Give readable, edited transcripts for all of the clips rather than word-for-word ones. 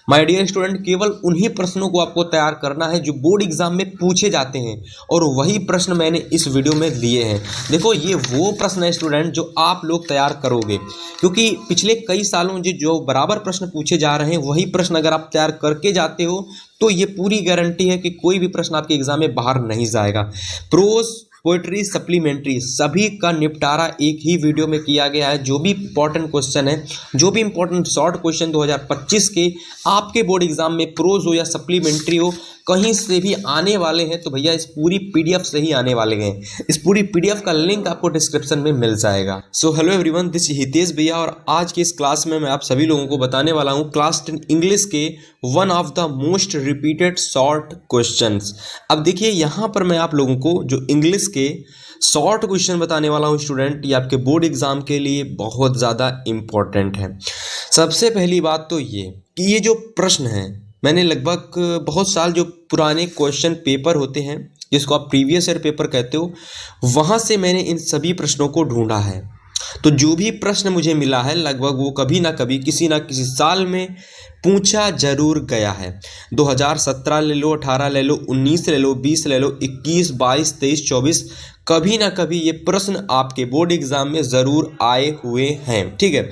My dear student, केवल उन्हीं प्रश्नों को आपको तैयार करना है जो बोर्ड एग्जाम में पूछे जाते हैं और वही प्रश्न मैंने इस वीडियो में दिए हैं। देखो, ये वो प्रश्न है स्टूडेंट जो आप लोग तैयार करोगे, क्योंकि पिछले कई सालों जो बराबर प्रश्न पूछे जा रहे हैं वही प्रश्न अगर आप तैयार करके जाते हो तो ये पूरी गारंटी है कि कोई भी प्रश्न आपके एग्जाम में बाहर नहीं जाएगा। प्रोज, पोएट्री, सप्लीमेंट्री सभी का निपटारा एक ही वीडियो में किया गया है। जो भी इंपॉर्टेंट क्वेश्चन है, जो भी इंपॉर्टेंट शॉर्ट क्वेश्चन 2025 के आपके बोर्ड एग्जाम में प्रोज हो या सप्लीमेंट्री हो, कहीं से भी आने वाले हैं तो भैया इस पूरी पीडीएफ से ही आने वाले हैं। इस पूरी पीडीएफ का लिंक आपको डिस्क्रिप्शन में मिल जाएगा। So hello everyone, this Hitesh भैया और आज की इस क्लास में मैं आप सभी लोगों को बताने वाला हूँ क्लास 10 इंग्लिश के one of the most repeated short questions. अब देखिए, यहाँ पर मैं आप लोगों को जो इंग्लिश के शॉर्ट क्वेश्चन बताने वाला हूँ स्टूडेंट, ये आपके बोर्ड एग्जाम के लिए बहुत ज़्यादा इम्पोर्टेंट है। सबसे पहली बात तो ये कि ये जो प्रश्न है, मैंने लगभग बहुत साल जो पुराने क्वेश्चन पेपर होते हैं जिसको आप प्रीवियस ईयर पेपर कहते हो, वहाँ से मैंने इन सभी प्रश्नों को ढूंढा है। तो जो भी प्रश्न मुझे मिला है लगभग वो कभी ना कभी किसी ना किसी साल में पूछा जरूर गया है। 2017 ले लो, 18 ले लो, 19 ले लो, 20 ले लो, 21, 22, 23, 24, कभी ना कभी ये प्रश्न आपके बोर्ड एग्जाम में ज़रूर आए हुए हैं। ठीक है,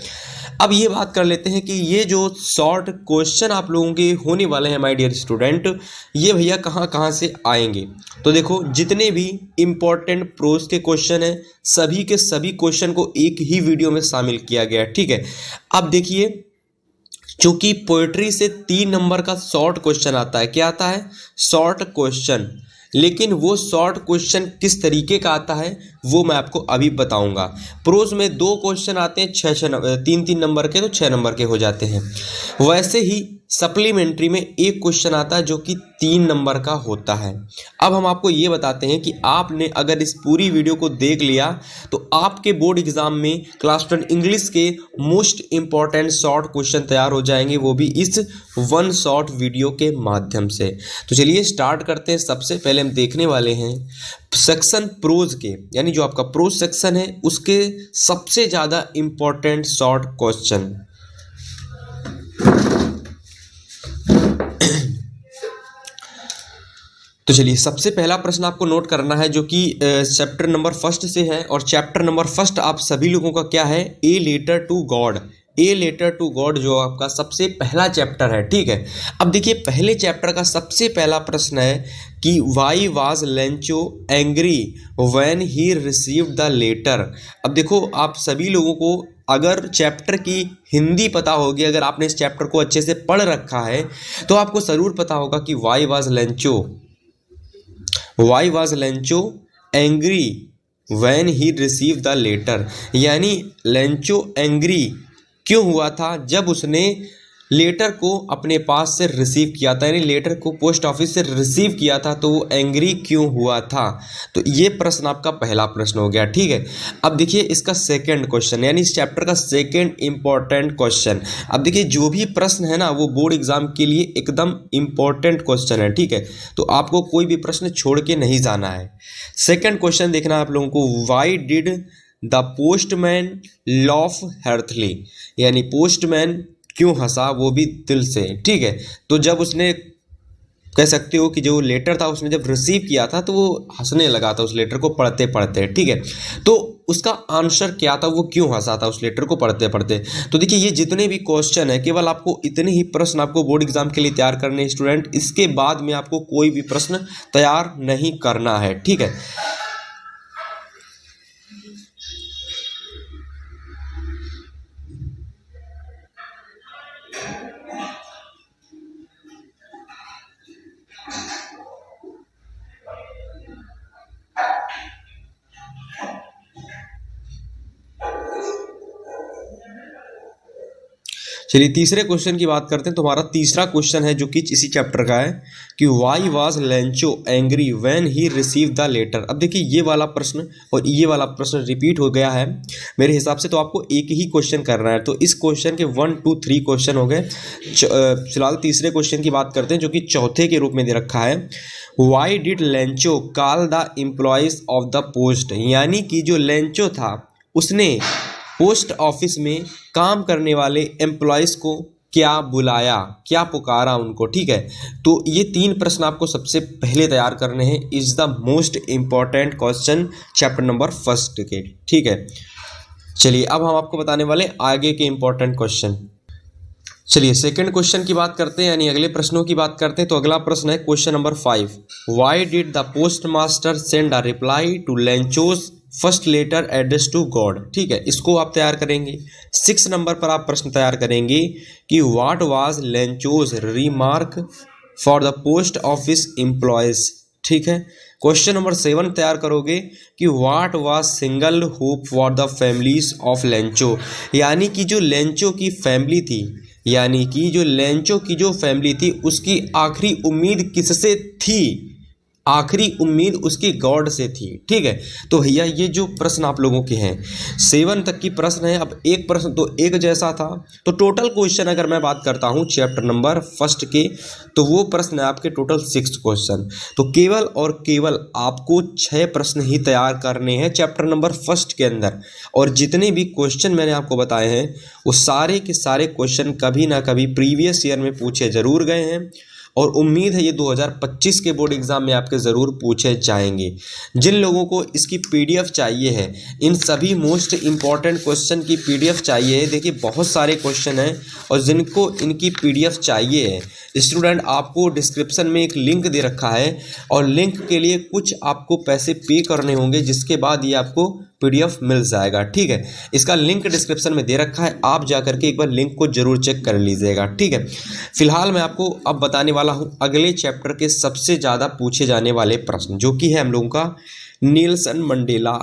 अब ये बात कर लेते हैं कि ये जो शॉर्ट क्वेश्चन आप लोगों के होने वाले हैं माय डियर स्टूडेंट, ये भैया कहाँ कहाँ से आएंगे। तो देखो, जितने भी इम्पोर्टेंट प्रोज के क्वेश्चन हैं सभी के सभी क्वेश्चन को एक ही वीडियो में शामिल किया गया है। ठीक है, अब देखिए, चूंकि पोएट्री से 3 नंबर का शॉर्ट क्वेश्चन आता है, क्या आता है? Short question. लेकिन वो शॉर्ट क्वेश्चन किस तरीके का आता है वो मैं आपको अभी बताऊंगा। प्रोज में 2 क्वेश्चन आते हैं 3-3 नंबर के, तो 6 नंबर के हो जाते हैं। वैसे ही सप्लीमेंट्री में एक क्वेश्चन आता है जो कि 3 नंबर का होता है। अब हम आपको ये बताते हैं कि आपने अगर इस पूरी वीडियो को देख लिया तो आपके बोर्ड एग्जाम में क्लास 10 इंग्लिश के मोस्ट इंपॉर्टेंट शॉर्ट क्वेश्चन तैयार हो जाएंगे, वो भी इस वन शॉर्ट वीडियो के माध्यम से। तो चलिए स्टार्ट करते हैं। सबसे पहले हम देखने वाले हैं सेक्शन प्रोज के, यानी जो आपका प्रोज सेक्शन है उसके सबसे ज़्यादा इंपॉर्टेंट शॉर्ट क्वेश्चन। तो चलिए, सबसे पहला प्रश्न आपको नोट करना है जो कि चैप्टर नंबर 1 से है, और चैप्टर नंबर 1 आप सभी लोगों का क्या है? A letter to God. A letter to God जो आपका सबसे पहला चैप्टर है। ठीक है, अब देखिए, पहले चैप्टर का सबसे पहला प्रश्न है कि why was Lencho angry when he received the letter. अब देखो, आप सभी लोगों को अगर चैप्टर की हिंदी पता होगी, अगर आपने इस चैप्टर को अच्छे से पढ़ रखा है तो आपको ज़रूर पता होगा कि why was Lencho angry when he receive the letter, यानी लेंचो एंग्री क्यों हुआ था जब उसने लेटर को अपने पास से रिसीव किया था, यानी लेटर को पोस्ट ऑफिस से रिसीव किया था, तो वो एंग्री क्यों हुआ था। तो ये प्रश्न आपका पहला प्रश्न हो गया। ठीक है, अब देखिए इसका सेकंड क्वेश्चन, यानी इस चैप्टर का सेकंड इंपॉर्टेंट क्वेश्चन। अब देखिए, जो भी प्रश्न है ना वो बोर्ड एग्जाम के लिए एकदम इंपॉर्टेंट क्वेश्चन है। ठीक है, तो आपको कोई भी प्रश्न छोड़ के नहीं जाना है। सेकेंड क्वेश्चन देखना आप लोगों को, why did the postman laugh heartily, यानी पोस्टमैन क्यों हंसा, वो भी दिल से। ठीक है, तो जब उसने, कह सकते हो कि जो लेटर था उसने जब रिसीव किया था तो वो हंसने लगा था उस लेटर को पढ़ते पढ़ते। ठीक है, तो उसका आंसर क्या था, वो क्यों हंसा था उस लेटर को पढ़ते पढ़ते। तो देखिए, ये जितने भी क्वेश्चन है केवल आपको इतने ही प्रश्न आपको बोर्ड एग्जाम के लिए तैयार करने हैं स्टूडेंट। इसके बाद में आपको कोई भी प्रश्न तैयार नहीं करना है। ठीक है, चलिए तीसरे क्वेश्चन की बात करते हैं। तुम्हारा तीसरा क्वेश्चन है जो कि इसी चैप्टर का है कि why was Lencho angry when he receive the letter. अब देखिए, ये वाला प्रश्न और ये वाला प्रश्न रिपीट हो गया है मेरे हिसाब से, तो आपको एक ही क्वेश्चन करना है। तो इस क्वेश्चन के 1, 2, 3 क्वेश्चन हो गए। फिलहाल तीसरे क्वेश्चन की बात करते हैं जो कि चौथे के रूप में दे रखा है, why did Lencho call the employees of the post, यानी कि जो लेंचो था उसने पोस्ट ऑफिस में काम करने वाले एम्प्लॉयज़ को क्या बुलाया, क्या पुकारा उनको, ठीक है। तो ये 3 प्रश्न आपको सबसे पहले तैयार करने हैं। Is the most important question chapter number 1 के, ठीक है। चलिए अब हम आपको बताने वाले आगे के इंपॉर्टेंट क्वेश्चन। चलिए सेकंड क्वेश्चन की बात करते हैं, यानी अगले प्रश्नों की बात करते हैं। तो अगला प्रश्न है question number 5, why did the post master send a reply to Lencho's first letter address to God, ठीक है। इसको आप तैयार करेंगे। 6 नंबर पर आप प्रश्न तैयार करेंगे कि what was Lencho's remark for the post office employees, ठीक है। क्वेश्चन नंबर 7 तैयार करोगे कि what was single hope for the families of Lencho, यानी कि जो लेंचो की फैमिली थी, यानी कि जो लेंचो की जो फैमिली थी उसकी आखिरी उम्मीद किससे थी, आखिरी उम्मीद उसकी गॉड से थी, ठीक है। तो भैया ये जो प्रश्न आप लोगों के हैं 7 तक की प्रश्न है। अब एक प्रश्न तो एक जैसा था, तो टोटल क्वेश्चन अगर मैं बात करता हूँ चैप्टर नंबर 1 के, तो वो प्रश्न है आपके टोटल 6 क्वेश्चन। तो केवल और केवल आपको 6 प्रश्न ही तैयार करने हैं चैप्टर नंबर 1 के अंदर। और जितने भी क्वेश्चन मैंने आपको बताए हैं वो सारे के सारे क्वेश्चन कभी ना कभी प्रीवियस ईयर में पूछे जरूर गए हैं, और उम्मीद है ये 2025 के बोर्ड एग्जाम में आपके ज़रूर पूछे जाएंगे। जिन लोगों को इसकी पीडीएफ चाहिए है, इन सभी मोस्ट इम्पॉर्टेंट क्वेश्चन की पीडीएफ चाहिए है, देखिए बहुत सारे क्वेश्चन हैं, और जिनको इनकी पीडीएफ चाहिए है स्टूडेंट, आपको डिस्क्रिप्शन में एक लिंक दे रखा है, और लिंक के लिए कुछ आपको पैसे पे करने होंगे, जिसके बाद ये आपको पीडीएफ मिल जाएगा, ठीक है। इसका लिंक डिस्क्रिप्शन में दे रखा है, आप जाकर के एक बार लिंक को जरूर चेक कर लीजिएगा, ठीक है। फिलहाल मैं आपको अब बताने वाला हूं अगले चैप्टर के सबसे ज़्यादा पूछे जाने वाले प्रश्न, जो कि है हम लोगों का नेल्सन मंडेला।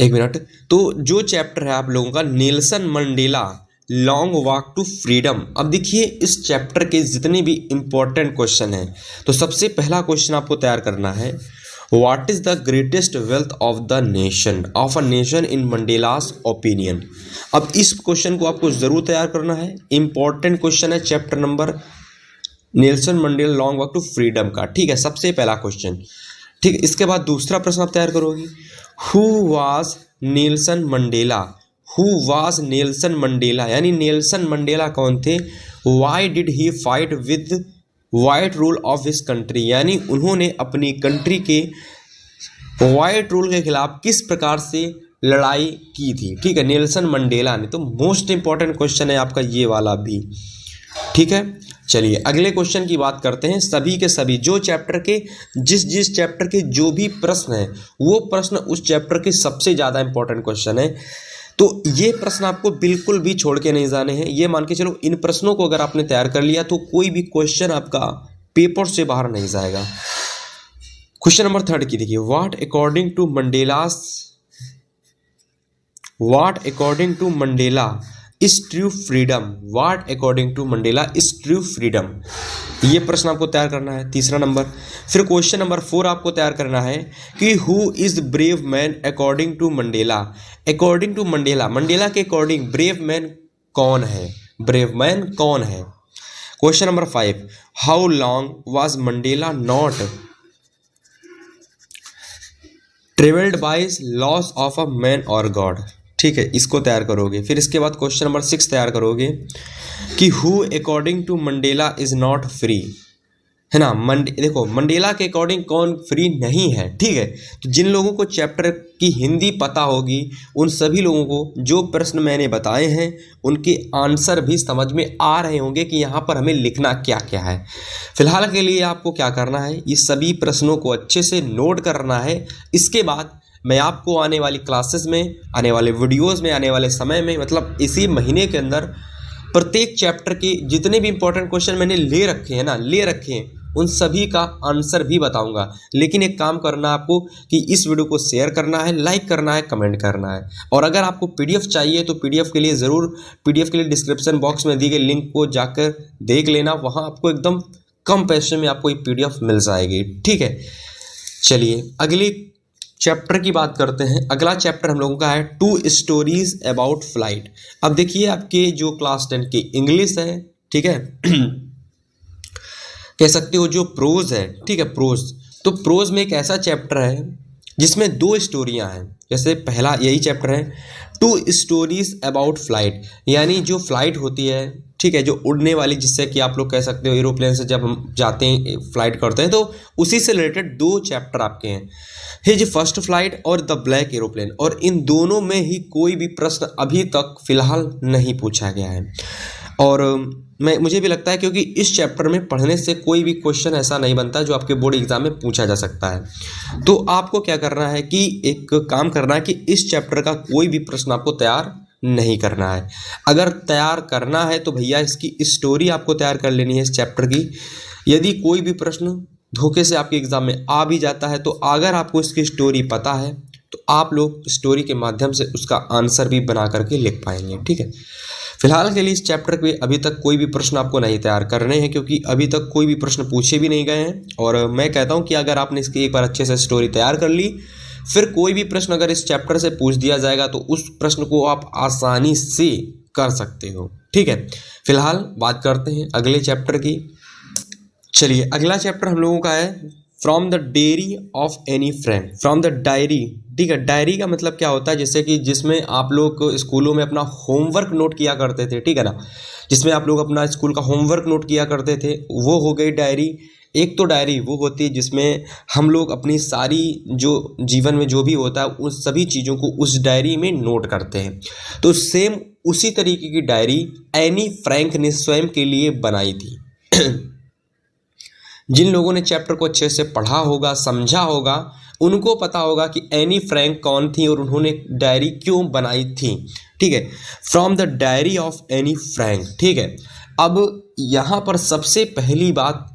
एक मिनट। तो जो चैप्टर है आप लोगों का Nelson Mandela long walk to freedom. अब देखिए इस चैप्टर के जितने भी इंपॉर्टेंट क्वेश्चन हैं, तो सबसे पहला क्वेश्चन आपको तैयार करना है, what is the greatest wealth of the nation of a nation in Mandela's opinion. अब इस क्वेश्चन को आपको जरूर तैयार करना है, इंपॉर्टेंट क्वेश्चन है chapter number Nelson Mandela long walk to freedom का, ठीक है। सबसे पहला क्वेश्चन, ठीक है। इसके बाद दूसरा प्रश्न आप तैयार करोगे, who was Nelson Mandela, who was Nelson Mandela, यानी नेल्सन मंडेला कौन थे, why did he fight with white rule of his country, यानी उन्होंने अपनी कंट्री के वाइट रूल के खिलाफ किस प्रकार से लड़ाई की थी, ठीक है, नेल्सन मंडेला ने। तो मोस्ट इंपॉर्टेंट क्वेश्चन है आपका ये वाला भी, ठीक है। चलिए अगले क्वेश्चन की बात करते हैं। सभी के सभी जो चैप्टर के जिस चैप्टर के जो भी प्रश्न है वो प्रश्न उस चैप्टर के सबसे ज़्यादा इंपॉर्टेंट क्वेश्चन है। तो ये प्रश्न आपको बिल्कुल भी छोड़ के नहीं जाने हैं। ये मान के चलो इन प्रश्नों को अगर आपने तैयार कर लिया तो कोई भी क्वेश्चन आपका पेपर से बाहर नहीं जाएगा। क्वेश्चन नंबर 3 की देखिए, what according to Mandela is true freedom, what according to Mandela is true freedom. ये प्रश्न आपको तैयार करना है, तीसरा नंबर। फिर क्वेश्चन नंबर 4 आपको तैयार करना है कि who is brave man according to Mandela, according to Mandela, Mandela के अकॉर्डिंग ब्रेव मैन कौन है, ब्रेव मैन कौन है। Question number 5, how long was Mandela not travelled by laws of a man और गॉड, ठीक है, इसको तैयार करोगे। फिर इसके बाद क्वेश्चन नंबर 6 तैयार करोगे कि who according to Mandela is not free, है ना। देखो मंडेला के अकॉर्डिंग कौन फ्री नहीं है, ठीक है। तो जिन लोगों को चैप्टर की हिंदी पता होगी उन सभी लोगों को जो प्रश्न मैंने बताए हैं उनके आंसर भी समझ में आ रहे होंगे कि यहाँ पर हमें लिखना क्या क्या है। फिलहाल के लिए आपको क्या करना है, ये सभी प्रश्नों को अच्छे से नोट करना है। इसके बाद मैं आपको आने वाली क्लासेस में, आने वाले वीडियोस में, आने वाले समय में, मतलब इसी महीने के अंदर प्रत्येक चैप्टर के जितने भी इंपॉर्टेंट क्वेश्चन मैंने ले रखे हैं उन सभी का आंसर भी बताऊंगा। लेकिन एक काम करना है आपको कि इस वीडियो को शेयर करना है, लाइक करना है, कमेंट करना है। और अगर आपको पीडीएफ चाहिए तो पीडीएफ के लिए ज़रूर, पीडीएफ के लिए डिस्क्रिप्शन बॉक्स में दी गई लिंक को जाकर देख लेना, वहाँ आपको एकदम कम पैसे में आपको एक पीडीएफ मिल जाएगी, ठीक है। चलिए अगली चैप्टर की बात करते हैं। अगला चैप्टर हम लोगों का है 2 स्टोरीज अबाउट फ्लाइट। अब देखिए आपके जो क्लास 10 की इंग्लिश है, ठीक है, कह सकते हो जो प्रोज है, ठीक है, प्रोज। तो प्रोज में एक ऐसा चैप्टर है जिसमें 2 स्टोरियां हैं। जैसे पहला यही चैप्टर है 2 स्टोरीज अबाउट फ्लाइट, यानी जो फ्लाइट होती है, ठीक है, जो उड़ने वाली, जिससे कि आप लोग कह सकते हो एरोप्लेन से जब हम जाते हैं फ्लाइट करते हैं, तो उसी से रिलेटेड 2 चैप्टर आपके हैं, हिज फर्स्ट फ्लाइट और द ब्लैक एरोप्लेन। और इन दोनों में ही कोई भी प्रश्न अभी तक फिलहाल नहीं पूछा गया है। और मुझे भी लगता है क्योंकि इस चैप्टर में पढ़ने से कोई भी क्वेश्चन ऐसा नहीं बनता जो आपके बोर्ड एग्जाम में पूछा जा सकता है। तो आपको क्या करना है कि एक काम करना है कि इस चैप्टर का कोई भी प्रश्न आपको तैयार नहीं करना है। अगर तैयार करना है तो भैया इसकी स्टोरी आपको तैयार कर लेनी है इस चैप्टर की। यदि कोई भी प्रश्न धोखे से आपके एग्जाम में आ भी जाता है तो अगर आपको इसकी स्टोरी पता है तो आप लोग स्टोरी के माध्यम से उसका आंसर भी बना करके लिख पाएंगे, ठीक है। फिलहाल के लिए इस चैप्टर के अभी तक कोई भी प्रश्न आपको नहीं तैयार करने हैं, क्योंकि अभी तक कोई भी प्रश्न पूछे भी नहीं गए हैं। और मैं कहता हूं कि अगर आपने इसकी एक बार अच्छे से स्टोरी तैयार कर ली, फिर कोई भी प्रश्न अगर इस चैप्टर से पूछ दिया जाएगा तो उस प्रश्न को आप आसानी से कर सकते हो, ठीक है। फिलहाल बात करते हैं अगले चैप्टर की। चलिए, अगला चैप्टर हम लोगों का है from the dairy of any friend, from the diary, ठीक है। डायरी का मतलब क्या होता है, जैसे कि जिसमें आप लोग स्कूलों में अपना होमवर्क नोट किया करते थे, ठीक है ना, जिसमें आप लोग अपना स्कूल का होमवर्क नोट किया करते थे, वो हो गई डायरी। एक तो डायरी वो होती है जिसमें हम लोग अपनी सारी जो जीवन में जो भी होता है उस सभी चीज़ों को उस डायरी में नोट करते हैं। तो सेम उसी तरीके की डायरी एनी फ्रैंक ने स्वयं के लिए बनाई थी। जिन लोगों ने चैप्टर को अच्छे से पढ़ा होगा, समझा होगा, उनको पता होगा कि एनी फ्रैंक कौन थी और उन्होंने डायरी क्यों बनाई थी, ठीक है। From the diary of Anne Frank, ठीक है। अब यहाँ पर सबसे पहली बात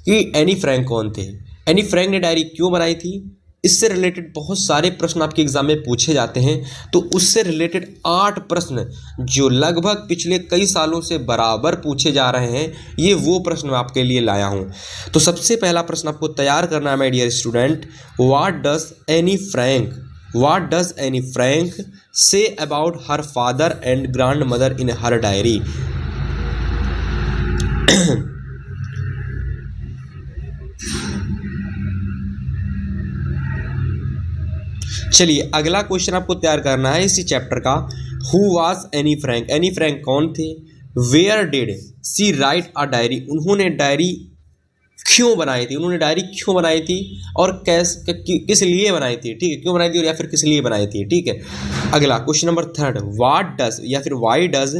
कि एनी फ्रैंक कौन थे, एनी फ्रैंक ने डायरी क्यों बनाई थी, इससे रिलेटेड बहुत सारे प्रश्न आपके एग्जाम में पूछे जाते हैं। तो उससे रिलेटेड 8 प्रश्न जो लगभग पिछले कई सालों से बराबर पूछे जा रहे हैं, ये वो प्रश्न मैं आपके लिए लाया हूं। तो सबसे पहला प्रश्न आपको तैयार करना है my dear student, what does Anne Frank say about her father and grandmother in her diary. चलिए, अगला क्वेश्चन आपको तैयार करना है इसी चैप्टर का, who was Anne Frank, Anne Frank कौन थे, where did she write a diary, उन्होंने डायरी क्यों बनाई थी, उन्होंने डायरी क्यों बनाई थी और किस लिए बनाई थी, ठीक है, क्यों बनाई थी और या फिर किस लिए बनाई थी, ठीक है। अगला क्वेश्चन नंबर 3, व्हाट डज या फिर why does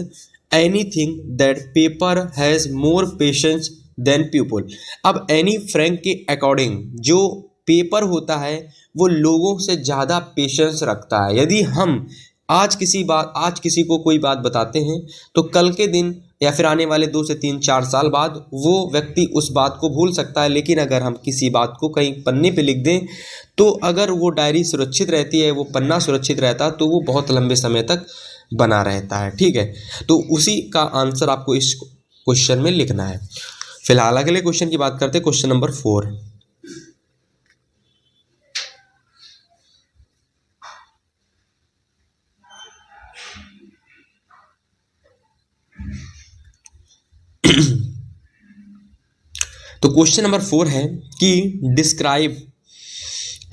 anything that paper has more patience than people. अब एनी फ्रैंक के अकॉर्डिंग जो पेपर होता है वो लोगों से ज़्यादा पेशेंस रखता है। यदि हम आज किसी को कोई बात बताते हैं तो कल के दिन या फिर आने वाले 2 से 3-4 साल बाद वो व्यक्ति उस बात को भूल सकता है। लेकिन अगर हम किसी बात को कहीं पन्ने पे लिख दें तो अगर वो डायरी सुरक्षित रहती है, वो पन्ना सुरक्षित रहता है, तो वो बहुत लंबे समय तक बना रहता है, ठीक है। तो उसी का आंसर आपको इस क्वेश्चन में लिखना है। फिलहाल अगले क्वेश्चन की बात करते हैं, क्वेश्चन नंबर 4। तो क्वेश्चन नंबर 4 है कि डिस्क्राइब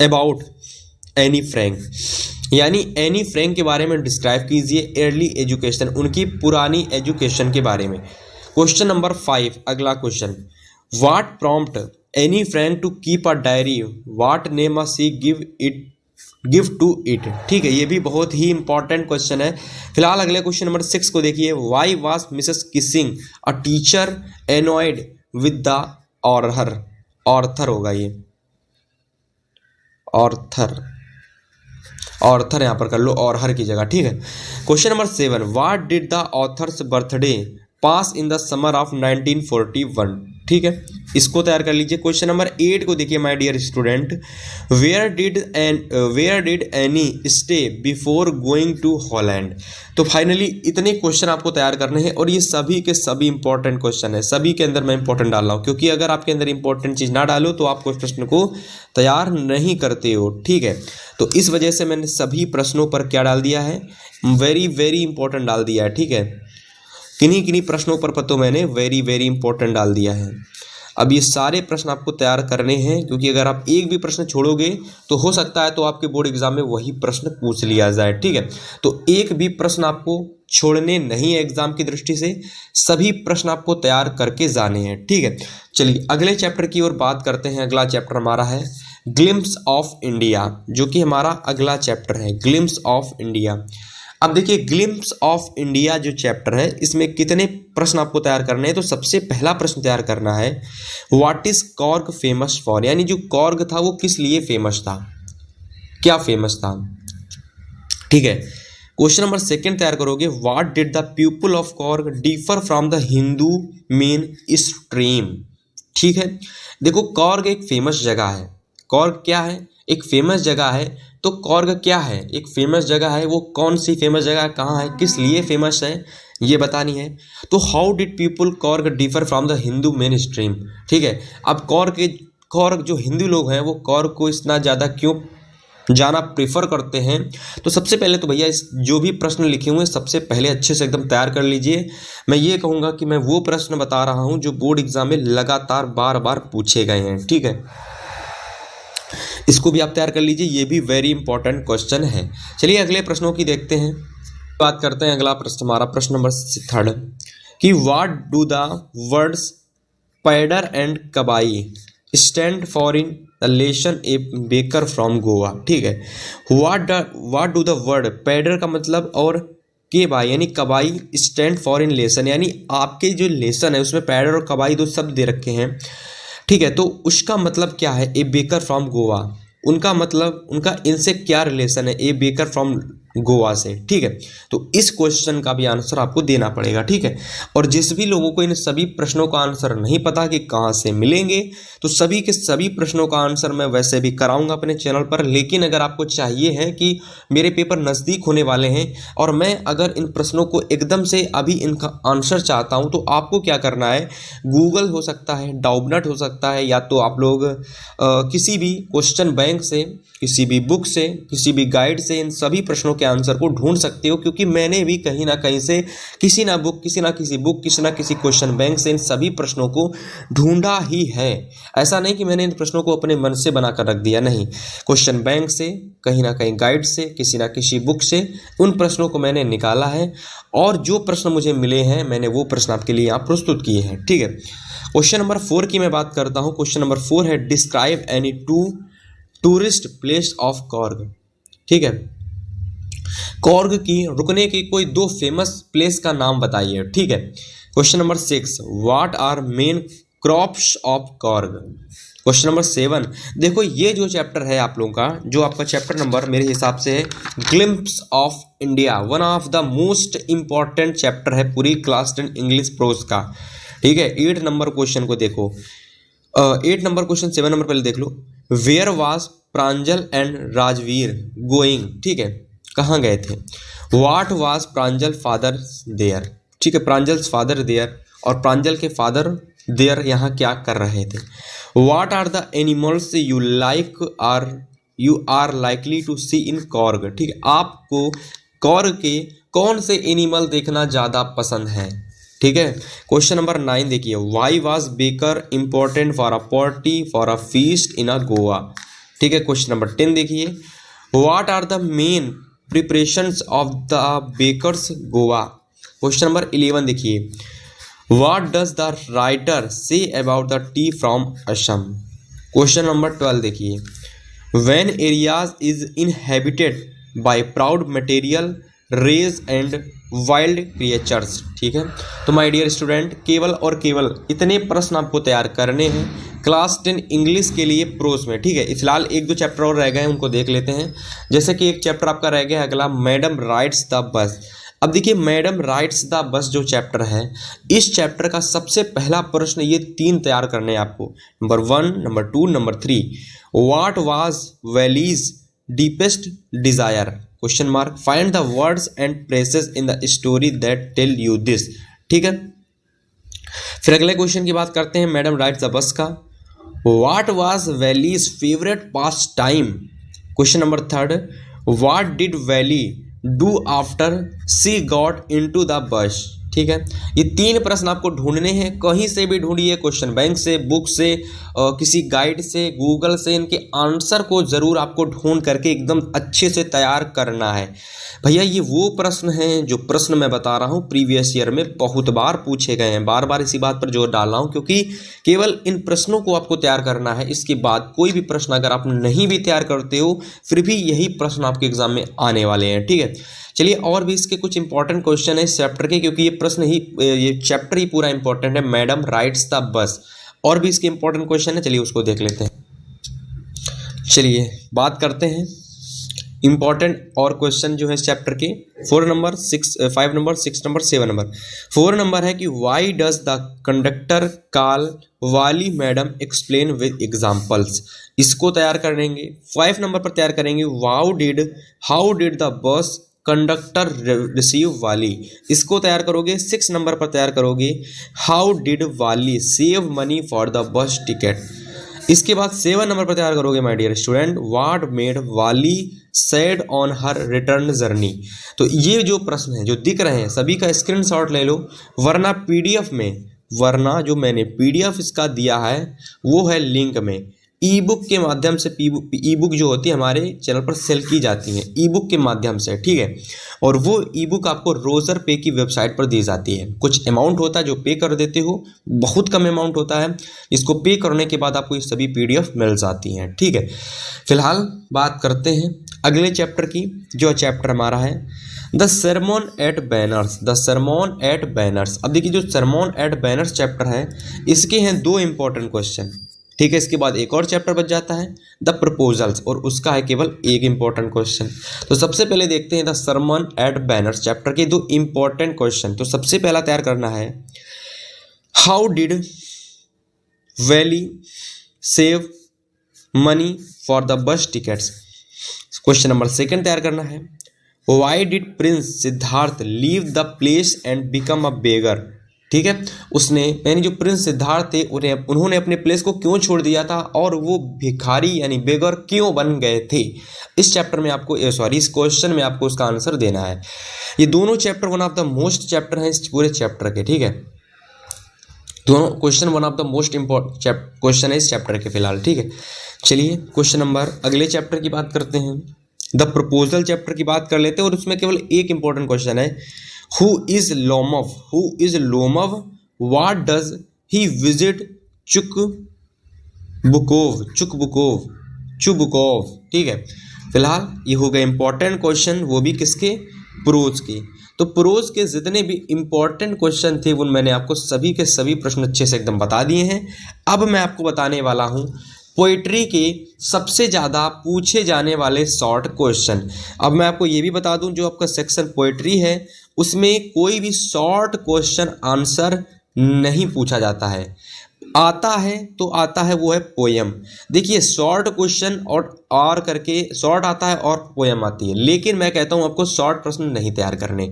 अबाउट एनी फ्रैंक, यानी एनी फ्रैंक के बारे में डिस्क्राइब कीजिए अर्ली एजुकेशन, उनकी पुरानी एजुकेशन के बारे में। क्वेश्चन नंबर 5 अगला question, what prompt Anne Frank to keep a diary, what name must she give to it, ठीक है। ये भी बहुत ही इंपॉर्टेंट क्वेश्चन है। फिलहाल अगले क्वेश्चन नंबर 6 को देखिए, why was Mrs Keesing a teacher annoyed with the author होगा ये, ऑर्थर यहाँ पर कर लो और हर की जगह, ठीक है। Question number 7, what did the author's birthday pass in the summer of 1941, ठीक है, इसको तैयार कर लीजिए। क्वेश्चन नंबर 8 को देखिए my dear student, where did Anne stay before going to Holland. तो फाइनली इतने क्वेश्चन आपको तैयार करने हैं और ये सभी के सभी इंपॉर्टेंट क्वेश्चन है, सभी के अंदर मैं इंपॉर्टेंट डाल रहा हूँ, क्योंकि अगर आपके अंदर इंपॉर्टेंट चीज़ ना डालो तो आप उस प्रश्न को तैयार नहीं करते हो, ठीक है। तो इस वजह से मैंने सभी प्रश्नों पर क्या डाल दिया है, वेरी वेरी इंपॉर्टेंट डाल दिया है, ठीक है। किन्हीं प्रश्नों पर तो मैंने वेरी वेरी इंपॉर्टेंट डाल दिया है। अब ये सारे प्रश्न आपको तैयार करने हैं, क्योंकि अगर आप एक भी प्रश्न छोड़ोगे तो हो सकता है तो आपके बोर्ड एग्जाम में वही प्रश्न पूछ लिया जाए। ठीक है, तो एक भी प्रश्न आपको छोड़ने नहीं है एग्जाम की दृष्टि से, सभी प्रश्न आपको तैयार करके जाने हैं। ठीक है, चलिए अगले चैप्टर की ओर बात करते हैं। अगला चैप्टर हमारा है ग्लिम्स ऑफ इंडिया, जो कि हमारा अगला चैप्टर है, ग्लिम्स ऑफ इंडिया। अब देखिए ग्लिम्स ऑफ इंडिया जो चैप्टर है, इसमें कितने प्रश्न आपको तैयार करने हैं। तो सबसे पहला प्रश्न तैयार करना है, what is Korg famous for, यानी जो कॉर्ग था वो किस लिए फेमस था, क्या फेमस था। ठीक है, क्वेश्चन नंबर 2 तैयार करोगे, what did the people of Korg differ from the Hindu main stream. ठीक है, देखो कॉर्ग एक फेमस जगह है, कॉर्ग क्या है, एक फेमस जगह है। तो कॉर्ग क्या है, एक फेमस जगह है, वो कौन सी फेमस जगह कहाँ है, किस लिए फेमस है, ये बतानी है। तो how did people Korg differ from the Hindu main stream. ठीक है, अब कॉर्ग जो हिंदू लोग हैं वो कॉर्ग को इतना ज़्यादा क्यों जाना प्रेफर करते हैं। तो सबसे पहले तो भैया इस जो भी प्रश्न लिखे हुए हैं सबसे पहले अच्छे से एकदम तैयार कर लीजिए। मैं ये कहूँगा कि मैं वो प्रश्न बता रहा हूँ जो बोर्ड एग्जाम में लगातार बार बार पूछे गए हैं। ठीक है, इसको भी आप तैयार कर लीजिए, ये भी वेरी इंपॉर्टेंट क्वेश्चन है। चलिए अगले प्रश्नों की देखते हैं, बात करते हैं। अगला प्रश्न हमारा प्रश्न नंबर 3 कि what do the words pader and कबाई stand for in the lesson A baker from Goa. ठीक है, what do the word pader का मतलब और केबाई यानी कबाई स्टैंड फॉर इन लेसन, यानी आपके जो लेसन है उसमें पैडर और कबाई दो शब्द दे रखे हैं। ठीक है, तो उसका मतलब क्या है, ए बेकर फ्रॉम गोवा, उनका मतलब उनका इनसे क्या रिलेशन है, ए बेकर फ्रॉम गोवा से। ठीक है, तो इस क्वेश्चन का भी आंसर आपको देना पड़ेगा। ठीक है, और जिस भी लोगों को इन सभी प्रश्नों का आंसर नहीं पता कि कहाँ से मिलेंगे, तो सभी के सभी प्रश्नों का आंसर मैं वैसे भी कराऊंगा अपने चैनल पर। लेकिन अगर आपको चाहिए है कि मेरे पेपर नज़दीक होने वाले हैं और मैं अगर इन प्रश्नों को एकदम से अभी इनका आंसर चाहता हूँ, तो आपको क्या करना है, गूगल हो सकता है, डाउबनट हो सकता है, या तो आप लोग किसी भी क्वेश्चन बैंक से, किसी भी बुक से, किसी भी गाइड से इन सभी प्रश्नों के आंसर को ढूंढ सकते हो। क्योंकि मैंने भी कहीं ना कहीं से किसी ना किसी क्वेश्चन बैंक से इन सभी प्रश्नों को ढूंढा ही है। ऐसा नहीं कि मैंने इन प्रश्नों को अपने मन से बनाकर रख दिया, नहीं, क्वेश्चन बैंक से, कहीं ना कहीं गाइड से, किसी ना किसी बुक से उन प्रश्नों को मैंने निकाला है और जो प्रश्न मुझे मिले हैं मैंने वो प्रश्न आपके लिए यहाँ प्रस्तुत किए हैं। ठीक है, क्वेश्चन नंबर 4 की मैं बात करता हूँ। क्वेश्चन नंबर 4 है, describe any tourist place of Korg. ठीक है, कॉर्ग की रुकने की कोई 2 फेमस प्लेस का नाम बताइए। ठीक है, question number 6, what are main crops of Coorg. Question number 7, देखो ये जो चैप्टर है आप लोगों का, जो आपका चैप्टर नंबर मेरे हिसाब से है glimpse of India, one of the most important chapter है पूरी क्लास 10 इंग्लिश प्रोज का। ठीक है, 8 नंबर क्वेश्चन को देखो, 8 नंबर क्वेश्चन 7 नंबर पहले देख लो, where was Pranjal and Rajvir going. ठीक है, कहाँ गए थे, what was Pranjal father there. ठीक है, प्रांजल्स फादर देयर, और प्रांजल के फादर देयर यहाँ क्या कर रहे थे। What are the animals you are likely to see in Coorg. ठीक है, आपको कॉर्ग के कौन से एनिमल देखना ज़्यादा पसंद है। ठीक है, क्वेश्चन नंबर 9 देखिए, why was baker important for a party for a feast in a Goa. ठीक है, क्वेश्चन नंबर 10 देखिए, what are the main preparations of the bakers Goa. Question number 11 देखिए, what does the writer say about the tea from Assam. Question number 12 देखिए, when areas is inhabited by proud material race and wild creatures. ठीक है, तो my dear student, केवल और केवल इतने प्रश्न आपको तैयार करने हैं क्लास 10 इंग्लिश के लिए प्रोज में। ठीक है, फिलहाल 1-2 चैप्टर और रह गए हैं, उनको देख लेते हैं। जैसे कि एक चैप्टर आपका रह गया है अगला, मैडम राइड्स द बस। अब देखिए मैडम राइड्स द बस जो चैप्टर है, इस चैप्टर का सबसे पहला प्रश्न ये 3 तैयार करने हैं आपको, number 1, number 2, number 3। What was Valli's deepest desire, question mark, find the words and places in the story that tell you this. ठीक है, फिर अगले क्वेश्चन की बात करते हैं मैडम राइड्स द बस का, what was valleys favourite pass time. Question number 3, what did valley do after she got into the bus. ठीक है। ये 3 प्रश्न आपको ढूंढने हैं, कहीं से भी ढूंढिए, क्वेश्चन बैंक से, बुक से, किसी गाइड से, गूगल से। इनके आंसर को ज़रूर आपको ढूंढ करके एकदम अच्छे से तैयार करना है। भैया ये वो प्रश्न हैं जो प्रश्न मैं बता रहा हूँ प्रीवियस ईयर में बहुत बार पूछे गए हैं। बार बार इसी बात पर जोर डाल रहा हूँ क्योंकि केवल इन प्रश्नों को आपको तैयार करना है। इसके बाद कोई भी प्रश्न अगर आप नहीं भी तैयार करते हो फिर भी यही प्रश्न आपके एग्जाम में आने वाले हैं, ठीक है। चलिए और भी इसके कुछ इंपॉर्टेंट क्वेश्चन है इस चैप्टर के, क्योंकि ये चैप्टर ही पूरा इंपॉर्टेंट है। मैडम राइड्स द बस, और भी इसके इंपॉर्टेंट क्वेश्चन है, चलिए उसको देख लेते हैं। चलिए बात करते हैं इंपॉर्टेंट और क्वेश्चन जो है इस चैप्टर के। 4 number, 6, 5 number, 6 number, 7 number. 4 number है कि why does the conductor call Valli madam explain with examples, इसको तैयार करेंगे। 5 नंबर पर तैयार करेंगे how did the bus conductor receive Valli, इसको तैयार करोगे। 6 नंबर पर तैयार करोगे how did Valli save money for the bus ticket. इसके बाद 7 नंबर पर तैयार करोगे my dear student what made वाली sad on her return journey. तो ये जो प्रश्न है जो दिख रहे हैं सभी का स्क्रीनशॉट ले लो, वरना पीडीएफ में, वरना जो मैंने पीडीएफ इसका दिया है वो है लिंक में। ई बुक के माध्यम से, ई बुक जो होती है हमारे चैनल पर सेल की जाती है ई बुक के माध्यम से, ठीक है। और वो ई बुक आपको रोजर पे की वेबसाइट पर दी जाती है। कुछ अमाउंट होता है जो पे कर देते हो, बहुत कम अमाउंट होता है, इसको पे करने के बाद आपको ये सभी पीडीएफ मिल जाती हैं, ठीक है। फिलहाल बात करते हैं अगले चैप्टर की, जो चैप्टर हमारा है the sermon at Benares. The sermon at Benares. अब देखिए जो सरमोन एट बैनर्स चैप्टर है इसके हैं 2 इंपॉर्टेंट क्वेश्चन, ठीक है। इसके बाद एक और चैप्टर बच जाता है द प्रपोजल्स, और उसका है केवल एक इंपॉर्टेंट क्वेश्चन। तो सबसे पहले देखते हैं the sermon at Benares chapter के 2 इंपॉर्टेंट क्वेश्चन। तो सबसे पहला तैयार करना है how did Valli save money for the bus tickets. Question number 2 तैयार करना है why did prince Siddhartha leave the place and become a beggar, ठीक है। उसने यानी जो प्रिंस सिद्धार्थ थे उन्होंने अपने प्लेस को क्यों छोड़ दिया था और वो भिखारी यानी बेगर क्यों बन गए थे। इस चैप्टर में आपको इस क्वेश्चन में आपको उसका आंसर देना है। ये दोनों chapter one of the most chapter हैं इस पूरे चैप्टर के, ठीक है। दोनों question one of the most important question है इस चैप्टर के फिलहाल, ठीक है। चलिए क्वेश्चन नंबर अगले चैप्टर की बात करते हैं, द प्रपोजल चैप्टर की बात कर लेते हैं। और उसमें केवल एक इंपॉर्टेंट क्वेश्चन है Who is Lomov? Who is Lomov? What does he visit Chubukov, ठीक है। फिलहाल ये हो गए इंपॉर्टेंट क्वेश्चन, वो भी किसके, प्रोज के। तो प्रोज के जितने भी इंपॉर्टेंट क्वेश्चन थे वो मैंने आपको सभी के सभी प्रश्न अच्छे से एकदम बता दिए हैं। अब मैं आपको बताने वाला हूँ पोइट्री के सबसे ज़्यादा पूछे जाने वाले शॉर्ट क्वेश्चन। अब मैं आपको ये भी बता दूं जो आपका सेक्शन पोइट्री है उसमें कोई भी शॉर्ट क्वेश्चन आंसर नहीं पूछा जाता है, आता है तो आता है वो है पोयम। देखिए शॉर्ट क्वेश्चन और करके शॉर्ट आता है और पोयम आती है, लेकिन मैं कहता हूँ आपको शॉर्ट प्रश्न नहीं तैयार करने,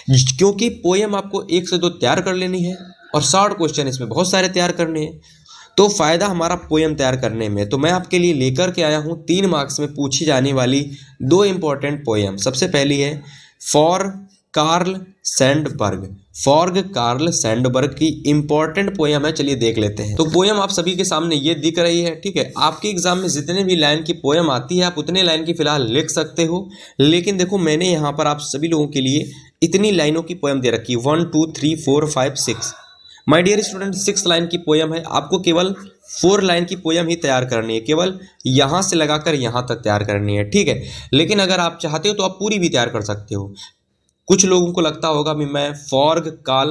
क्योंकि पोयम आपको 1 से 2 तैयार कर लेनी है और शॉर्ट क्वेश्चन इसमें बहुत सारे तैयार करने हैं। तो फ़ायदा हमारा पोयम तैयार करने में। तो मैं आपके लिए लेकर के आया हूँ 3 मार्क्स में पूछी जाने वाली 2 इंपॉर्टेंट पोयम। सबसे पहली है फॉर कार्ल सैंडबर्ग की इंपॉर्टेंट पोयम है, चलिए देख लेते हैं। तो पोयम आप सभी के सामने ये दिख रही है, ठीक है। आपके एग्जाम में जितने भी लाइन की पोयम आती है आप उतने लाइन की फिलहाल लिख सकते हो, लेकिन देखो मैंने यहाँ पर आप सभी लोगों के लिए इतनी लाइनों की पोयम दे रखी है 1 2 3 4 5 6। माय डियर स्टूडेंट 6 लाइन की पोयम है, आपको केवल 4 लाइन की पोयम ही तैयार करनी है, केवल यहाँ से लगाकर यहाँ तक तैयार करनी है, ठीक है। लेकिन अगर आप चाहते हो तो आप पूरी भी तैयार कर सकते हो। कुछ लोगों को लगता होगा भी मैं फॉर्ग काल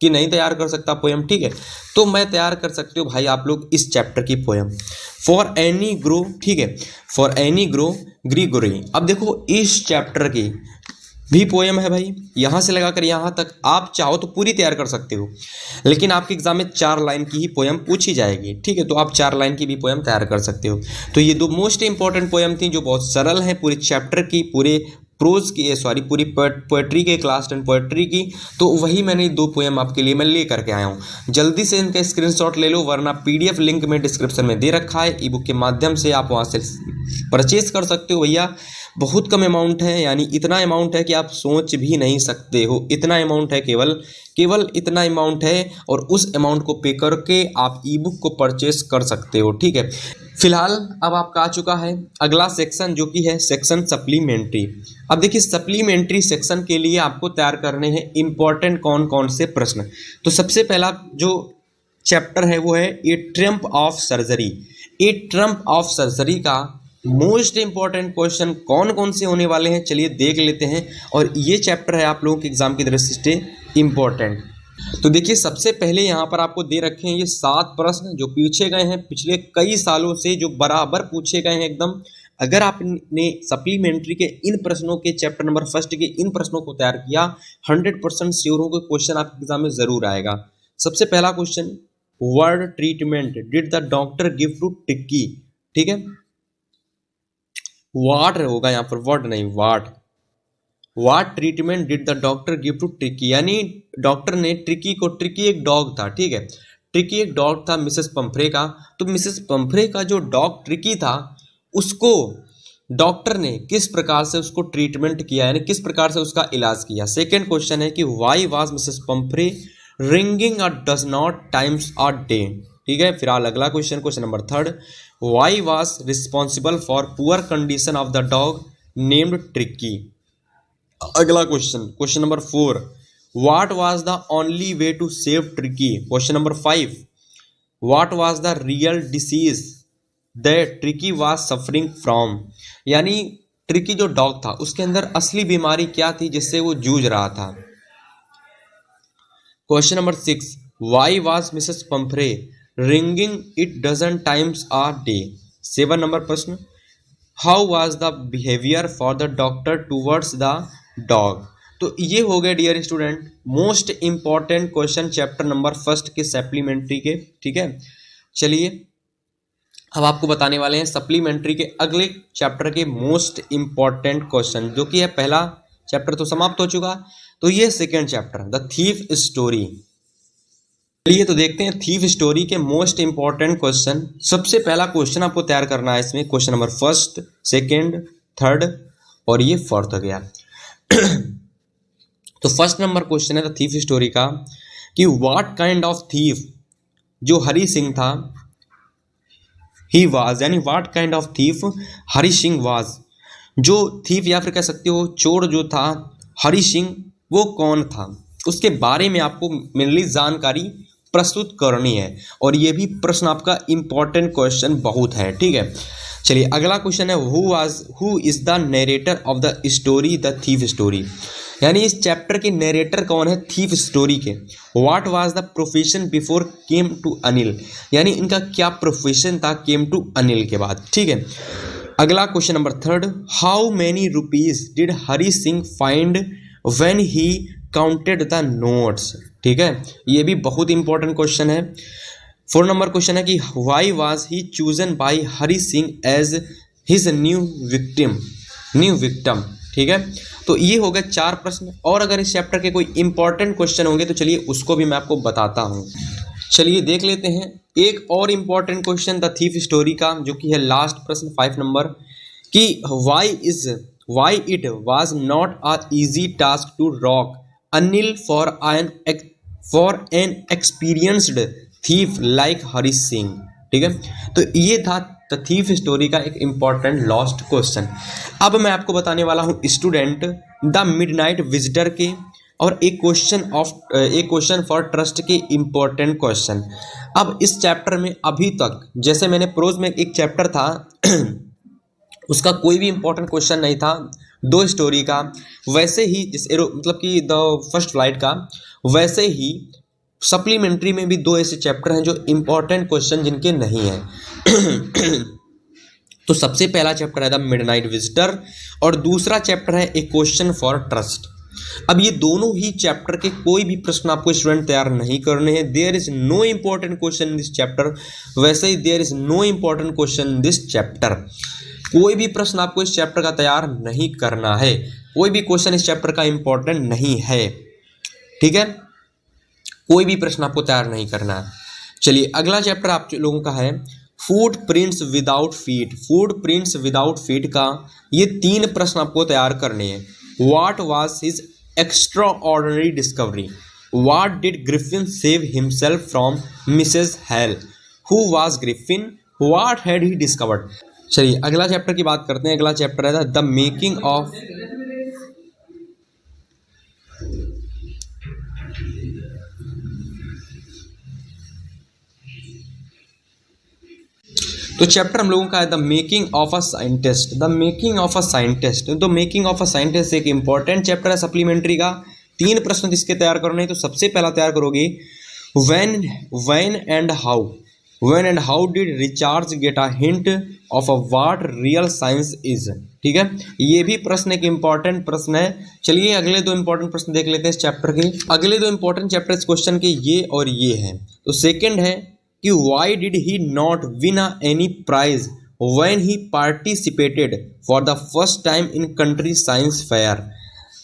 की नहीं तैयार कर सकता पोयम, ठीक है। तो मैं तैयार कर सकते हो भाई आप लोग इस चैप्टर की पोयम फॉर एनी ग्रो, ठीक है, फॉर एनी ग्रो ग्रीगोरी। अब देखो इस चैप्टर की भी पोयम है भाई, यहाँ से लगाकर यहाँ तक आप चाहो तो पूरी तैयार कर सकते हो, लेकिन आपके एग्जाम में 4 लाइन की ही पोयम पूछी जाएगी, ठीक है। तो आप 4 लाइन की भी पोयम तैयार कर सकते हो। तो ये 2 मोस्ट इंपॉर्टेंट पोयम थी जो बहुत सरल हैं पूरे चैप्टर की, पूरे प्रोज की पूरी पोएट्री के क्लास 10 पोएट्री की। तो वही मैंने 2 पोयम आपके लिए मैं ले करके आया हूँ। जल्दी से इनका स्क्रीनशॉट ले लो, वरना पीडीएफ लिंक में डिस्क्रिप्शन में दे रखा है, ई बुक के माध्यम से आप वहाँ से परचेज कर सकते हो भैया। बहुत कम अमाउंट है, यानी इतना अमाउंट है कि आप सोच भी नहीं सकते हो। इतना अमाउंट है, केवल इतना अमाउंट है, और उस अमाउंट को पे करके आप ई बुक को परचेस कर सकते हो। ठीक है, फिलहाल अब आपका आ चुका है अगला सेक्शन, जो कि है सेक्शन सप्लीमेंट्री। अब देखिए, सप्लीमेंट्री सेक्शन के लिए आपको तैयार करने हैं इंपॉर्टेंट कौन कौन से प्रश्न। तो सबसे पहला जो चैप्टर है वो है a triumph of surgery. A triumph of surgery का मोस्ट इंपॉर्टेंट क्वेश्चन कौन कौन से होने वाले हैं, चलिए देख लेते हैं। और ये चैप्टर है आप लोगों के एग्जाम की दृष्टि से इम्पोर्टेंट। तो देखिए, सबसे पहले यहाँ पर आपको दे रखे हैं ये 7 प्रश्न जो पूछे गए हैं पिछले कई सालों से, जो बराबर पूछे गए हैं एकदम। अगर आपने सप्लीमेंट्री के इन प्रश्नों के चैप्टर नंबर 1 के इन प्रश्नों को तैयार किया, 100% श्योर हो कि क्वेश्चन आपके एग्जाम में जरूर आएगा। सबसे पहला question, word treatment did the doctor give to Tricky. ठीक है, वाट होगा यहाँ पर, वर्ड नहीं, what treatment did the doctor give to Tricky, यानी डॉक्टर ने ट्रिकी को, ट्रिकी एक डॉग था, ठीक है, ट्रिकी एक डॉग था मिसेस पंफ्रे का। तो मिसेस पंफ्रे का जो डॉग ट्रिकी था, उसको डॉक्टर ने किस प्रकार से उसको ट्रीटमेंट किया, यानी किस प्रकार से उसका इलाज किया। सेकेंड क्वेश्चन है कि why was Mrs Pumphrey ringing a dozen times a day. ठीक है, फिलहाल अगला question, question number 3, why was responsible for poor condition of the dog named Tricki. अगला question, question number 4, what was the only way to save Tricki. Question number 5, what was the real disease that Tricki was suffering from, यानी Tricki जो dog था उसके अंदर असली बीमारी क्या थी जिससे वो जूझ रहा था। Question number 6, why was Mrs Pumphrey ringing it dozen times a day. 7 number प्रश्न, how was the behaviour for the doctor towards the dog. तो ये हो गए dear student most important question chapter number 1 के सप्लीमेंट्री के। ठीक है, चलिए अब आपको बताने वाले हैं सप्लीमेंट्री के अगले चैप्टर के मोस्ट इंपॉर्टेंट क्वेश्चन, जो कि है पहला चैप्टर तो समाप्त हो चुका, तो ये second chapter the thief story. चलिए तो देखते हैं थीफ स्टोरी के मोस्ट इंपॉर्टेंट क्वेश्चन। सबसे पहला क्वेश्चन आपको तैयार करना है इसमें, क्वेश्चन नंबर 1, 2, 3 और ये 4 हो गया। तो फर्स्ट नंबर क्वेश्चन है द थीफ स्टोरी का कि व्हाट काइंड ऑफ थीफ जो हरि सिंह था, ही वाज, यानी what kind of thief Hari Singh was. जो थीफ या फिर कह सकते हो चोर जो था हरि सिंह, वो कौन था, उसके बारे में आपको मेनली जानकारी प्रस्तुत करनी है। और ये भी प्रश्न आपका इंपॉर्टेंट क्वेश्चन बहुत है। ठीक है, चलिए अगला क्वेश्चन है who is the narrator of the story the thief story, यानी इस चैप्टर के नरेटर कौन है थीफ स्टोरी के। What was the profession before came to Anil, यानी इनका क्या प्रोफेशन था केम टू अनिल के बाद। ठीक है, अगला question number 3, how many rupees did Hari Singh find when he counted the notes. ठीक है, ये भी बहुत इंपॉर्टेंट क्वेश्चन है। 4 नंबर क्वेश्चन है कि why was he chosen by Hari Singh as his new victim. ठीक है, तो ये हो गए 4 प्रश्न। और अगर इस चैप्टर के कोई इंपॉर्टेंट क्वेश्चन होंगे तो चलिए उसको भी मैं आपको बताता हूँ। चलिए देख लेते हैं एक और important question the thief story का, जो कि है लास्ट प्रश्न 5 नंबर, कि why it was not a easy task to rob Anil for an experienced thief like Hari Singh. ठीक है, तो ये था द थीफ स्टोरी का एक इंपॉर्टेंट लास्ट क्वेश्चन। अब मैं आपको बताने वाला हूँ स्टूडेंट द मिडनाइट विजिटर के और एक क्वेश्चन फॉर ट्रस्ट के इंपॉर्टेंट क्वेश्चन। अब इस चैप्टर में अभी तक जैसे मैंने प्रोज में एक चैप्टर था उसका कोई भी इंपॉर्टेंट क्वेश्चन नहीं था 2 स्टोरी का, वैसे ही जिस मतलब कि द फर्स्ट फ्लाइट का, वैसे ही सप्लीमेंट्री में भी 2 ऐसे चैप्टर हैं जो इंपॉर्टेंट क्वेश्चन जिनके नहीं हैं। तो सबसे पहला चैप्टर है द मिडनाइट विजिटर और दूसरा चैप्टर है ए क्वेश्चन फॉर ट्रस्ट। अब ये दोनों ही चैप्टर के कोई भी प्रश्न आपको स्टूडेंट तैयार नहीं करने हैं। There is no important question in this chapter, वैसे ही there is no important question in this chapter. कोई भी प्रश्न आपको इस चैप्टर का तैयार नहीं करना है, कोई भी क्वेश्चन इस चैप्टर का इंपॉर्टेंट नहीं है। ठीक है, कोई भी प्रश्न आपको तैयार नहीं करना है। चलिए अगला चैप्टर आप लोगों का है footprints without feet, footprints without feet का ये 3 प्रश्न आपको तैयार करने हैं। What was his extra ordinary discovery, what did Griffin save himself from Mrs hello, who was Griffin, what had he discovered. चलिए अगला चैप्टर की बात करते हैं। अगला चैप्टर है द मेकिंग ऑफ, तो चैप्टर हम लोगों का है the making of a scientist, the making of a scientist. तो मेकिंग ऑफ अ साइंटिस्ट एक इंपॉर्टेंट चैप्टर है सप्लीमेंट्री का। 3 प्रश्न जिसके तैयार करने हैं। तो सबसे पहला तैयार करोगे when and how did Richard get a hint of a what real science is. ठीक है, ये भी प्रश्न एक इंपॉर्टेंट प्रश्न है। चलिए अगले 2 इंपॉर्टेंट प्रश्न देख लेते हैं इस चैप्टर के। अगले 2 इंपॉर्टेंट चैप्टर इस क्वेश्चन के ये और ये हैं। तो सेकंड है कि why did he not win any prize when he participated for the first time in country science fair.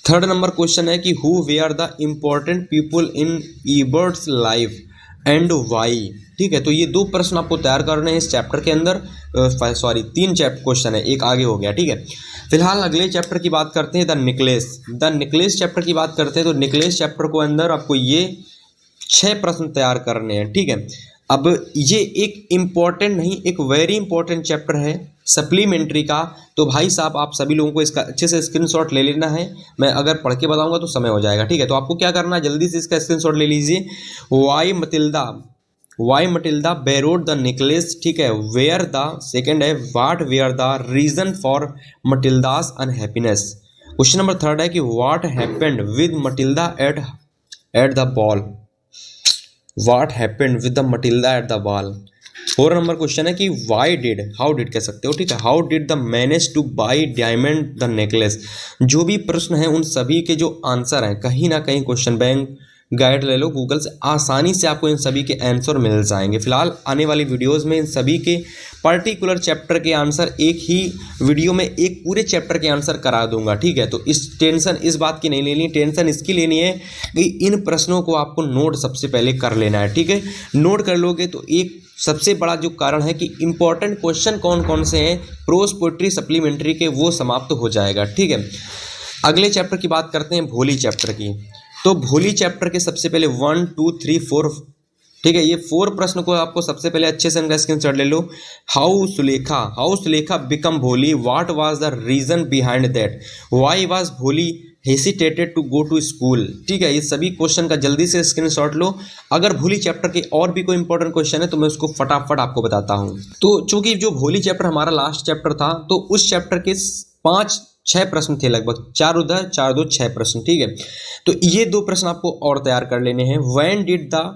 Third number question है कि who were the important people in Ebright's life and why. ठीक है, तो ये 2 प्रश्न आपको तैयार करने हैं इस चैप्टर के अंदर। 3 क्वेश्चन है, एक आगे हो गया। ठीक है, फिलहाल अगले चैप्टर की बात करते हैं द निकलेस चैप्टर की बात करते हैं। तो निकलेस चैप्टर को अंदर आपको ये 6 प्रश्न तैयार करने हैं। ठीक है, अब ये एक इम्पॉर्टेंट नहीं, एक वेरी इंपॉर्टेंट चैप्टर है सप्लीमेंट्री का। तो भाई साहब आप सभी लोगों को इसका अच्छे से स्क्रीनशॉट ले लेना है। मैं अगर पढ़ के बताऊंगा तो समय हो जाएगा। ठीक है, तो आपको क्या करना है, जल्दी से इसका स्क्रीनशॉट ले लीजिए। Why Matilda borrowed the necklace. ठीक है, वेयर द, सेकेंड है what were the reason for Matilda's unhappiness. Question number 3 है कि what happened with Matilda at the ball, What happened with the Matilda at the ball। 4 number question है कि how did कह सकते हो। ठीक है, how did the manage to buy diamond the necklace. जो भी प्रश्न है उन सभी के जो आंसर हैं कहीं ना कहीं क्वेश्चन बैंक गाइड ले लो गूगल से, आसानी से आपको इन सभी के आंसर मिल जाएंगे। फिलहाल आने वाली वीडियोस में इन सभी के पर्टिकुलर चैप्टर के आंसर एक ही वीडियो में एक पूरे चैप्टर के आंसर करा दूंगा। ठीक है, तो इस बात की नहीं लेनी, टेंशन इसकी लेनी है कि इन प्रश्नों को आपको नोट सबसे पहले कर लेना है। ठीक है, नोट कर लोगे तो एक सबसे बड़ा जो कारण है कि इंपॉर्टेंट क्वेश्चन कौन कौन से हैं प्रोज पोएट्री सप्लीमेंट्री के, वो समाप्त हो जाएगा। ठीक है, अगले चैप्टर की बात करते हैं भोली चैप्टर की। तो भोली चैप्टर के सबसे पहले 1 2 3 4, ठीक है, ये 4 प्रश्न को आपको सबसे पहले अच्छे से इनका स्क्रीनशॉट ले लो। How Sulekha become Bholi, what was the reason behind that, why was Bholi hesitated to go to school. ठीक है, ये सभी क्वेश्चन का जल्दी से स्क्रीनशॉट लो। अगर भोली चैप्टर के और भी कोई इंपॉर्टेंट क्वेश्चन है तो मैं उसको फटाफट आपको बताता हूँ। तो चूंकि जो भोली चैप्टर हमारा लास्ट चैप्टर था, तो उस चैप्टर के 5-6 प्रश्न थे, लगभग 4 उधर 4 2 6 प्रश्न। ठीक है, तो ये 2 प्रश्न आपको और तैयार कर लेने हैं। When did the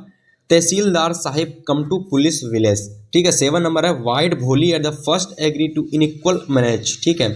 tahsildar sahib come to police village. ठीक है, 7 नंबर है why'd Bholi at the first agree to unequal marriage. ठीक है,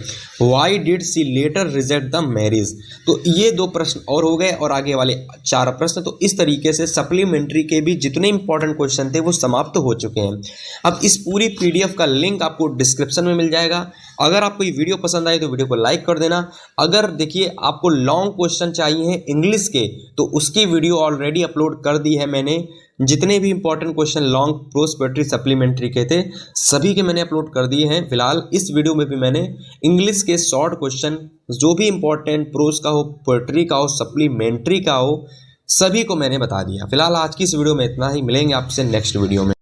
why did she later reject the marriage. तो ये 2 प्रश्न और हो गए और आगे वाले 4 प्रश्न। तो इस तरीके से सप्लीमेंट्री के भी जितने इंपॉर्टेंट क्वेश्चन थे वो समाप्त हो चुके हैं। अब इस पूरी PDF का लिंक आपको डिस्क्रिप्शन में मिल जाएगा। अगर आपको ये वीडियो पसंद आए तो वीडियो को लाइक कर देना। अगर देखिए आपको लॉन्ग क्वेश्चन चाहिए हैं इंग्लिश के, तो उसकी वीडियो ऑलरेडी अपलोड कर दी है मैंने। जितने भी important question long pros poetry supplementary के थे सभी के मैंने अपलोड कर दिए हैं। फिलहाल इस वीडियो में भी मैंने इंग्लिश के शॉर्ट क्वेश्चन जो भी इंपॉर्टेंट प्रोज का हो, पोएट्री का हो, सप्लीमेंट्री का हो, सभी को मैंने बता दिया। फिलहाल आज की इस वीडियो में इतना ही, मिलेंगे आपसे नेक्स्ट वीडियो में।